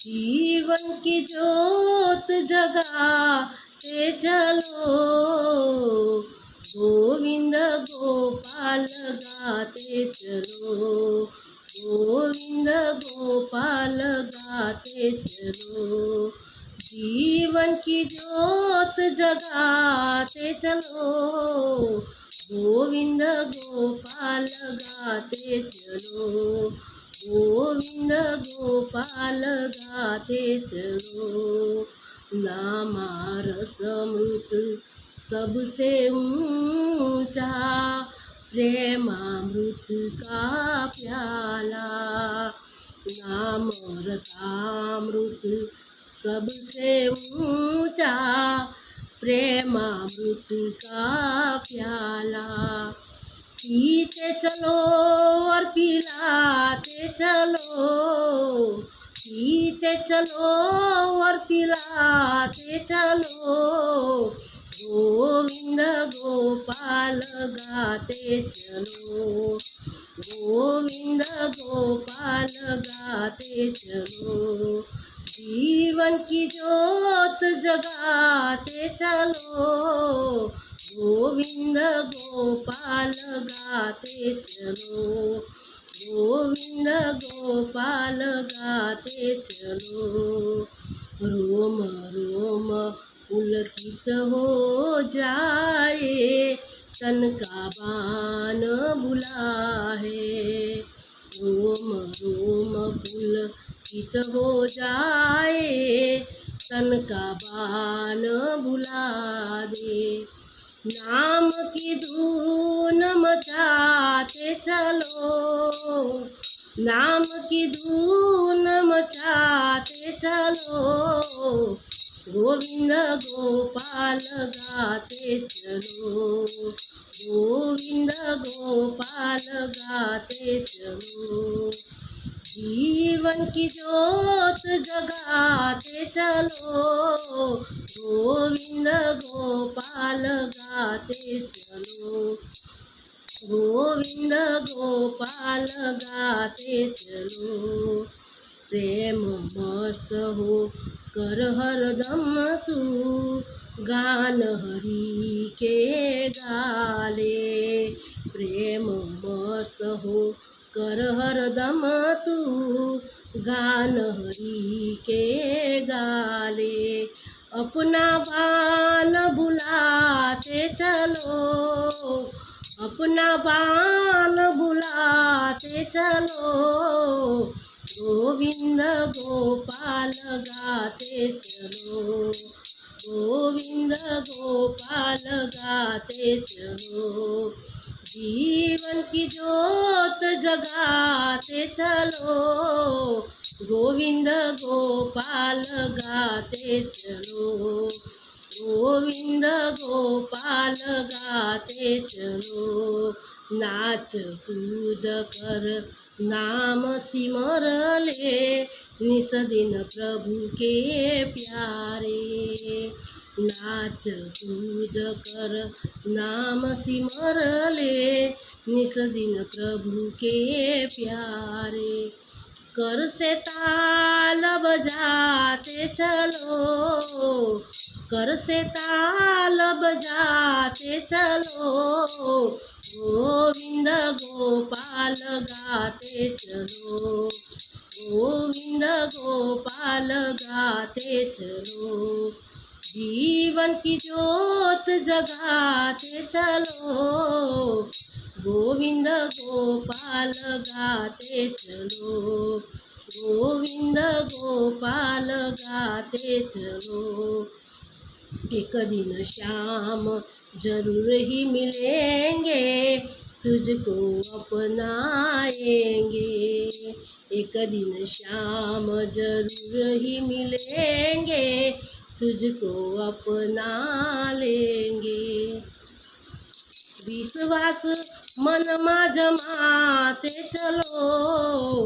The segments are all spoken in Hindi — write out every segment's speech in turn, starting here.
जीवन की ज्योत जगाते चलो, गोविंद गोपाल गाते चलो, गोविंद गोपाल गाते चलो। जीवन की ज्योत जगाते चलो, गोविंद गोपाल गाते चलो, गोविंद गोपाल गाते चलो। नामारस अमृत सबसे ऊंचा, प्रेमामृत का प्याला। नाम रसामृत सबसे ऊंचा, प्रेमामृत का प्याला। पीते चलो और पिलाते चलो, पीते चलो और पिलाते चलो, गोविंद गोपाल गाते चलो, गोविंद गोपाल गाते चलो। जीवन की ज्योत जगाते चलो, गोविंद गोपाल गाते चलो, गोविंद गोपाल गाते चलो। रोम रोम पुलकित हो जाए, तन का बान बुलाए। रोम रोम पुलकित हो जाए, तन का बान बुला दे। नाम की धून मचाते चलो, नाम की धून मचाते चलो, गोविंद गोपाल गाते चलो, गोविंद गोपाल गाते चलो। जीवन की ज्योत जगाते चलो, गोविंद गोपाल गाते चलो, गोविंद गोपाल गाते चलो। प्रेम मस्त हो कर हरदम तू, गान हरि के गाले। प्रेम मस्त हो कर हरदम तू, गान हरि के गाले। अपना बाल बुलाते चलो, अपना बाल बुलाते चलो, गोविंद गोपाल गाते चलो, गोविंद गोपाल गाते चलो। जीवन की ज्योत जगाते चलो, गोविंद गोपाल गाते चलो, गोविंद गोपाल गाते चलो। नाच कूद कर नाम सिमर ले, निस दिन प्रभु के प्यारे। नाच कूद कर नाम सिमर ले, निस दिन प्रभु के प्यारे। कर से ताल बजाते चलो, कर से ताल बजाते चलो, गोविंद गोपाल गाते चलो, गोविंद गोपाल गाते चलो। जीवन की ज्योत जगाते चलो, गोविंद गोपाल गाते चलो, गोविंद गोपाल गाते चलो। एक दिन श्याम जरूर ही मिलेंगे, तुझको अपनाएंगे। एक दिन श्याम जरूर ही मिलेंगे, तुझको अपना लेंगे। विश्वास मन माझ माते चलो,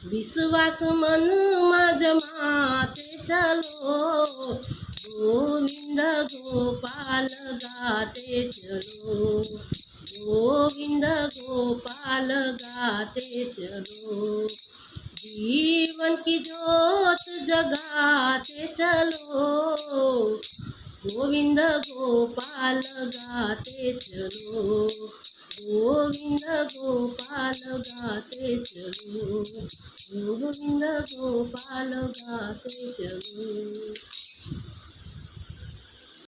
विश्वास मन माझ माते चलो, गोविंद गोपाल गाते चलो, गोविंद गोपाल गाते चलो। जीवन की ज्योत जगाते चलो, गोविंद गोपाल गाते चलो, गोविंद गोपाल गाते चलो, गोविंद गोपाल गाते चलो।